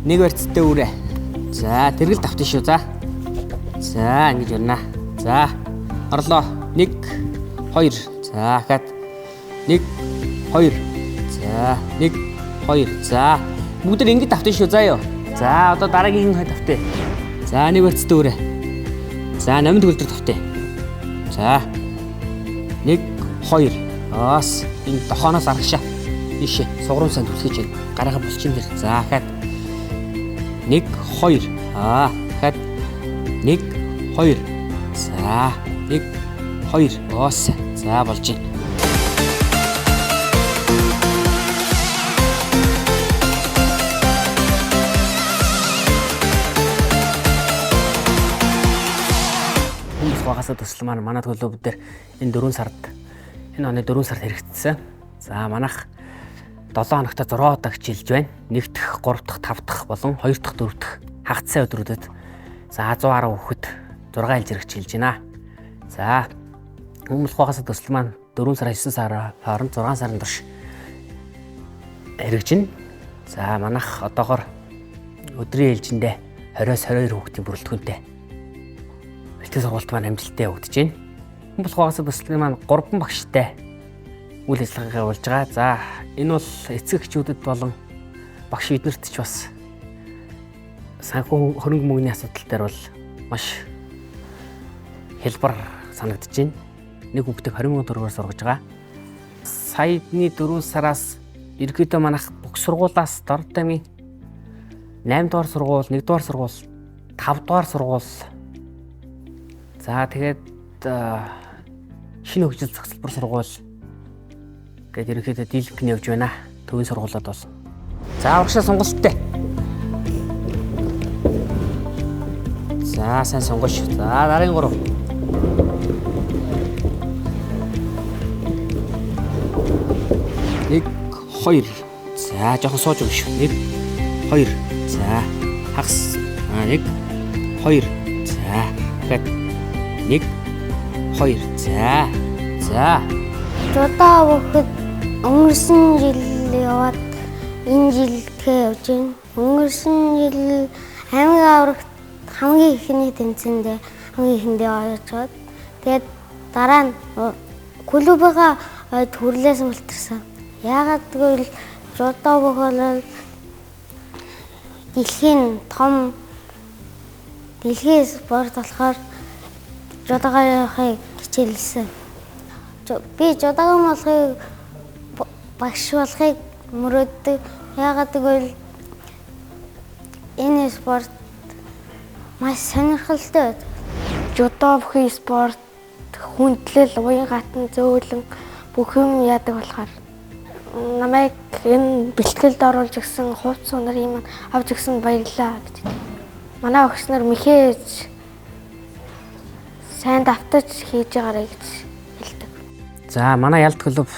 Нэг барьцтай үрээ. За тэргэл тавтан шүү. За ингэж байна. За орлоо. 1 2. За хат 1 2. За 1 2. За бүгд ингэж тавтан шүү. За ёо. За одоо дараагийн тавтаа. За нэг барьцтай үрээ. За 8 төгөлдөр тавтаа. За 1 2. Аас энэ дохооноос аргашаа. Ийшээ сугрын санд түлхэж байна. Гараагаа булчин дээр. За хат 1 2. Хат 1 2. За 1 2. Оос. За болж байна. Хүмүүс багасаа төсөл манай төлөө бид энэ 4 сард энэ оны 4 сард хэрэгжсэн. За манайх 7 хоногт 6 удаа хичээлж байна. 1 дахь, 3 дахь, 5 дахь болон 2 дахь, 4 дахь хагацсан өдрүүдэд за 110 хүүхэд 6 хил зэрэг хичээлж байна. За хүмүүс багасаа төсөл маань 4 сар 9 сар хооронд 6 сарын турш хэрэгжинэ. За манайх одоогоор өдрийн ээлжиндээ 20-с 22 хүүхдийн бүрэлдэхүүнтэй бэлтгэл сургалт маань амжилттай явагдаж байна. Хүмүүс багасаа төслийн маань 3 багштай үйл ажиллагаагаа явуулж байгаа. За энэ бол эцэг эхчүүдэд болон багш биднэрт ч бас санхүү хөрөнгө мөнгөний асуудал дээр бол маш хэлбэр санагдаж байна. Нэг хүүхдийг 20,000 төгрөгөөр сургаж байгаа. Саяны 4 сараас ерөнхийдөө манайх бүх сургуулиас Дордамын 8 дугаар сургууль, 1 дугаар сургууль, 5 дугаар сургууль. За тэгээд шинэ хөгжил загсалбар сургууль гэдэг ерөнхийдөө дийлэнх нь явж байна. Төвийн сургуулиуд бол. За урагшаа сонголттой. За сайн сонгоош. За дараагийн 3. 1 2. За жоохон сууж өгнө шүү. 1 2. За хагас. 1 2. За гэт 1 2. За. Жодоо бүхэд өнгөрсөн жил яваад энэ жил тэгээ явж байна. Өнгөрсөн жил аймаг аврагт хамгийн ихний тэмцээндээ хамгийн ихэндээ оёочод тэгээд дараа нь клубыгаа төрлөөс мэлтэрсэн. Яагаад гэвэл жодоо бүх бол дэлхийн том дэлхийн спорт болохоор жодоогоо явахыг хичээлсэн. Би жодоогийн болохыг багш болохыг мөрөөддөг. Яагаад гэвэл энэ спорт маш сонирхолтой. Жодоо бүхий спорт хүндлэл, уян хатан, зөөлөн бүх юм яадаг болохоор намайг энэ бэлтгэлд оруулж өгсөн хувц нарын маань авч өгсөн баярлалаа гэж. Манай өгч нар мэхээж сайн давтаж хийж байгаарай гэж хэлдэг. За манай ялт клуб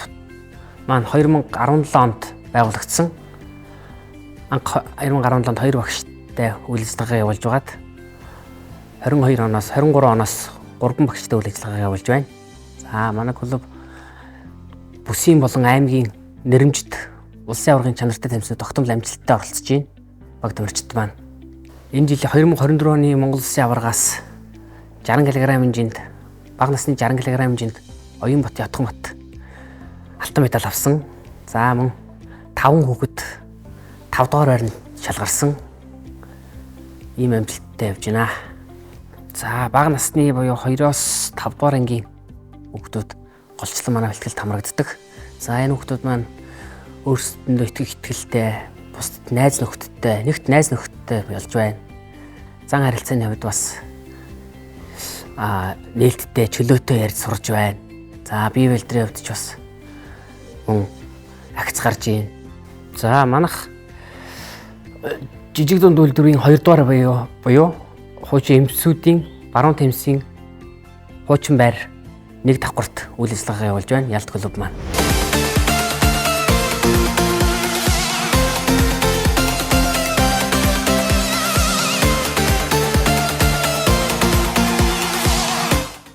маань 2017 онд байгуулагдсан. Анх 2017 онд 2 багштай үйл ажиллагаа явуулж байгаад 22 оноос 23 оноос 3 багштай үйл ажиллагаа явуулж байна. За манай клуб бүсийн болон аймгийн нэрэмжит улсын аваргын чанартай тэмцээнд тогтмол амжилттай оролцож байна. Баг тамирчид маань энэ жилийн 2024 оны Монгол Улсын аваргаас 60 кг хэмжээнд бага насны 60 кг хэмжээнд Оюун бот Ятган бот алтан медаль авсан. За мөн 5 хүүхэд 5 дугаар байранд шалгарсан. Ийм амжилттай явж байна. За бага насны буюу 2-оос 5 дугаар ангийн хүүхдүүд голчлон манай бэлтгэлд хамрагддаг. За энэ хүүхдүүд маань өөрсдөндөө итгэлтэй, бусдад найз нөхдөдтэй, нэгт найз нөхдөдтэй болж байна. Зан харилцааны хувьд бас нээлттэй, чөлөөтэй ярьж сурж байна. За бие бэлтрийн хувьд ч бас мөн агц гарч ийн. За манайх жижиг дунд үйлдвэрийн 2 дугаар буюу хуучин эмчсүүдийн баруун тэмцийн хуучин байр 1 давхарт үйл ажиллагаа явуулж байна. Ялт клуб маань.